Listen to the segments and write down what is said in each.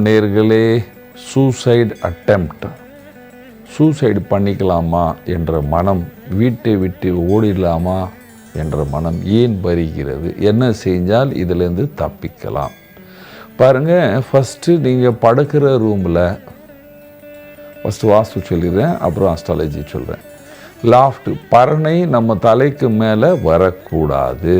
நேர்களே, suicide attempt, suicide பண்ணிக்கலாமா என்ற மனம், வீட்டை விட்டு ஓடிடலாமா என்ற மனம் ஏன் வருகிறது? என்ன செஞ்சால் இதிலேருந்து தப்பிக்கலாம்? பாருங்கள், ஃபஸ்ட்டு நீங்கள் படுக்கிற ரூமில் ஃபஸ்ட்டு வாஸ்து சொல்லிடுறேன், அப்புறம் அஸ்ட்ராலஜி சொல்கிறேன். லாஃப்ட், பரணை நம்ம தலைக்கு மேலே வரக்கூடாது.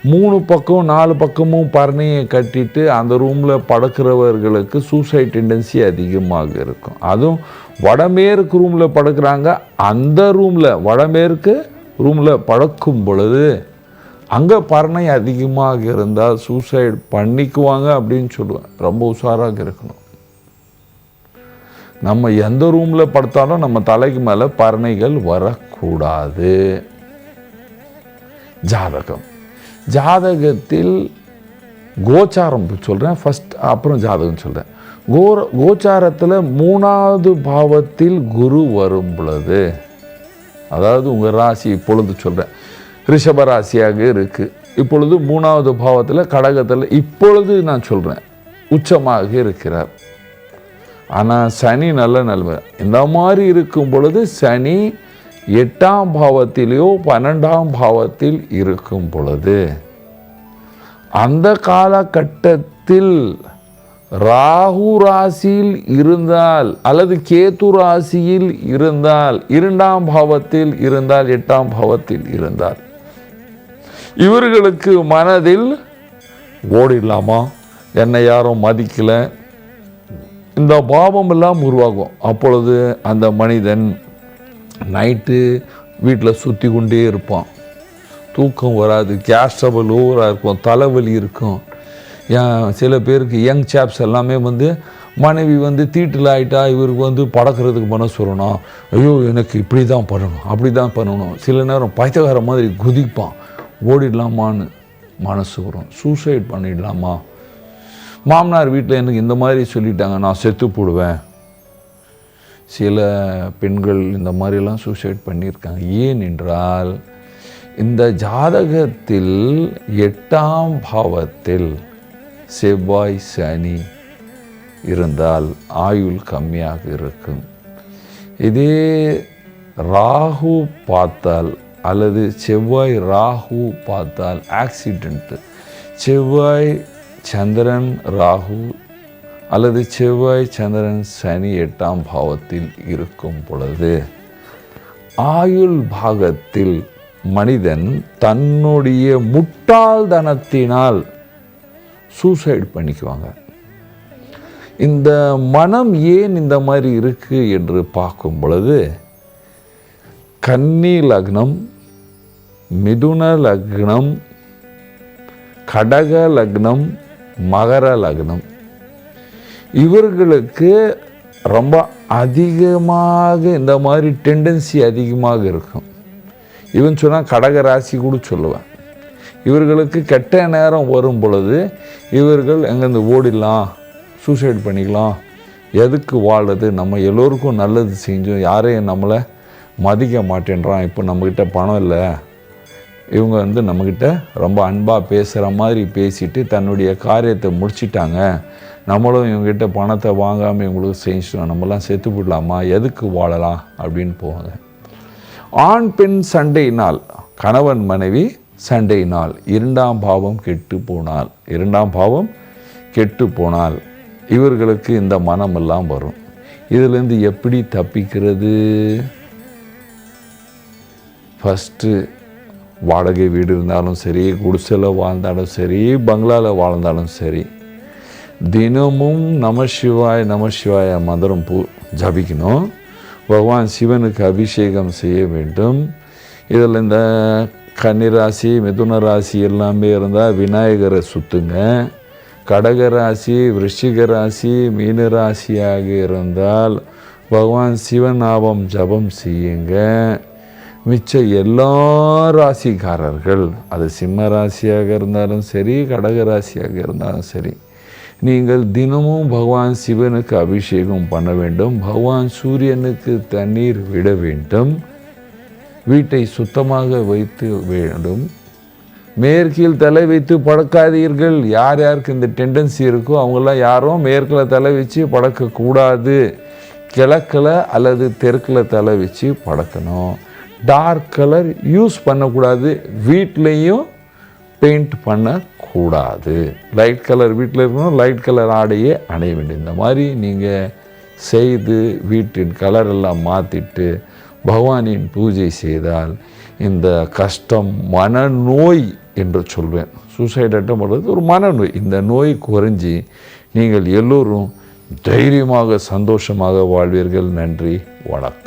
3 பக்கம் 4 பக்கமும் பரணையை கட்டிட்டு அந்த ரூமில் படுக்கிறவர்களுக்கு சூசைட் டெண்டன்சி அதிகமாக இருக்கும். அதுவும் வடமேற்கு ரூமில் படுக்கிறாங்க, அந்த ரூமில் வடமேற்கு ரூமில் படுக்கும் பொழுது அங்கே பரணை அதிகமாக இருந்தால் சூசைட் பண்ணிக்குவாங்க அப்படின்னு சொல்லுவேன். ரொம்ப உஷாராக இருக்கணும். நம்ம எந்த ரூமில் படுத்தாலும் நம்ம தலைக்கு மேலே பரணைகள் வரக்கூடாது. ஜாதகத்தில் கோச்சாரம் சொல்கிறேன் ஃபஸ்ட், அப்புறம் ஜாதகம் சொல்கிறேன். கோச்சாரத்தில் 3வது பாவத்தில் குரு வரும் பொழுது, அதாவது உங்கள் ராசி இப்பொழுது சொல்கிறேன் ரிஷப ராசியாக இருக்குது, இப்பொழுது 3வது பாவத்தில் கடகத்தில் இப்பொழுது நான் சொல்கிறேன் உச்சமாக இருக்கிறார். ஆனால் சனி நல்ல நிலைமை. இந்த மாதிரி இருக்கும் பொழுது சனி 8ஆம் பாவத்திலேயோ 12ஆம் பாவத்தில் இருக்கும் பொழுது, அந்த காலகட்டத்தில் ராகு ராசியில் இருந்தால் அல்லது கேது ராசியில் இருந்தால், 2ஆம் பாவத்தில் இருந்தால், 8ஆம் பாவத்தில் இருந்தால், இவர்களுக்கு மனதில் ஓடிடலாமா, என்னை யாரும் மதிக்கலை, இந்த பாவம் எல்லாம் உருவாகும். அப்பொழுது அந்த மனிதன் நைட்டு வீட்டில் சுற்றி கொண்டே இருப்பான், தூக்கம் வராது, கேஸ் ட்ரபிள் ஓவராக இருக்கும், தலைவலி இருக்கும். சில பேருக்கு யங் சாப்ஸ் எல்லாமே மனைவி தீட்டில் ஆகிட்டா இவருக்கு படக்கிறதுக்கு மனசு வரணும், ஐயோ எனக்கு இப்படி தான் பண்ணணும் அப்படி தான் பண்ணணும். சில நேரம் பைத்தியக்கார மாதிரி குதிப்பான், ஓடிடலாமான்னு மனசு வரும், சூசைட் பண்ணிடலாமா. மாமனார் வீட்டில் எனக்கு இந்த மாதிரி சொல்லிட்டாங்க, நான் செத்து போடுவேன். சில பெண்கள் இந்த மாதிரிலாம் சூசைட் பண்ணியிருக்காங்க. ஏன் என்றால், இந்த ஜாதகத்தில் 8ஆம் பாவத்தில் செவ்வாய் சனி இருந்தால் ஆயுள் கம்மியாக இருக்கும். இதே ராகு பார்த்தால் அல்லது செவ்வாய் ராகு பார்த்தால் ஆக்சிடென்ட்டு, செவ்வாய் சந்திரன் ராகு அல்லது செவ்வாய் சந்திரன் சனி 8ஆம் பாவத்தில் இருக்கும் பொழுது ஆயுள் பாகத்தில் மனிதன் தன்னுடைய முட்டாள்தனத்தினால் சூசைட் பண்ணிக்குவாங்க. இந்த மனம் ஏன் இந்த மாதிரி இருக்கு என்று பார்க்கும் பொழுது, கன்னி லக்னம், மிதுன லக்னம், கடக லக்னம், மகர லக்னம், இவர்களுக்கு ரொம்ப அதிகமாக இந்த மாதிரி டெண்டன்சி அதிகமாக இருக்கும். இவன் சொன்னால் கடக ராசி கூட சொல்லுவேன். இவர்களுக்கு கெட்ட நேரம் வரும் பொழுது இவர்கள் எங்கேருந்து ஓடிடலாம், சூசைட் பண்ணிக்கலாம், எதுக்கு வாழுறது, நம்ம எல்லோருக்கும் நல்லது செஞ்சோம், யாரையும் நம்மளை மதிக்க மாட்டேன்றான், இப்போ நம்மக்கிட்ட பணம் இல்லை, இவங்க நம்மக்கிட்ட ரொம்ப அன்பாக பேசுகிற மாதிரி பேசிட்டு தன்னுடைய காரியத்தை முடிச்சிட்டாங்க, நம்மளும் இவங்ககிட்ட பணத்தை வாங்காமல் இவங்களுக்கு செஞ்சிட்டோம், நம்மலாம் செத்து போடலாமா, எதுக்கு வாழலாம் அப்படின்னு போவாங்க. ஆண் பெண் சண்டையினால், கணவன் மனைவி சண்டையினால் 2ஆம் பாவம் கெட்டு போனால், 2ஆம் பாவம் கெட்டு போனால் இவர்களுக்கு இந்த மனமெல்லாம் வரும். இதிலேருந்து எப்படி தப்பிக்கிறது? ஃபஸ்ட்டு வாடகை வீடு இருந்தாலும் சரி, குடிசையில் வாழ்ந்தாலும் சரி, பங்களாவில் வாழ்ந்தாலும் சரி, தினமும் நமசிவாய நமசிவாய மந்திரம் ஜபிக்கணும். பகவான் சிவனுக்கு அபிஷேகம் செய்ய வேண்டும். இதில் இந்த கன்னிராசி மிதுன ராசி எல்லாமே இருந்தால் விநாயகரை சுற்றுங்க. கடகராசி விருச்சிக ராசி மீன ராசியாக இருந்தால் பகவான் சிவநாமம் ஜபம் செய்யுங்க. மிச்ச எல்லா ராசிக்காரர்கள், அது சிம்ம ராசியாக இருந்தாலும் சரி, கடகராசியாக இருந்தாலும் சரி, நீங்கள் தினமும் பகவான் சிவனுக்கு அபிஷேகம் பண்ண வேண்டும். பகவான் சூரியனுக்கு தண்ணீர் விட வேண்டும். வீட்டை சுத்தமாக வைத்து வேண்டும். மேற்கில் தலை வைத்து படுக்காதீர்கள். யார் யாருக்கு இந்த டெண்டன்சி இருக்கோ அவங்களாம் யாரும் மேற்கில் தலை வச்சு படுக்கக்கூடாது. கிழக்கில் அல்லது தெற்கில் தலை வச்சு படுக்கணும். டார்க் கலர் யூஸ் பண்ணக்கூடாது. வீட்லேயும் பெயிண்ட் பண்ணக்கூடாது. லைட் கலர் வீட்டில் இருக்கணும். லைட் கலர் ஆடையே அடைய வேண்டும். இந்த மாதிரி நீங்கள் செய்து வீட்டின் கலரெல்லாம் மாற்றிட்டு பகவானின் பூஜை செய்தால் இந்த கஷ்டம், மனநோய் என்று சொல்வேன், சூசைட் அட்டம் பண்ணுறது ஒரு மனநோய், இந்த நோய் குறைஞ்சி நீங்கள் எல்லோரும் தைரியமாக சந்தோஷமாக வாழ்வீர்கள். நன்றி, வணக்கம்.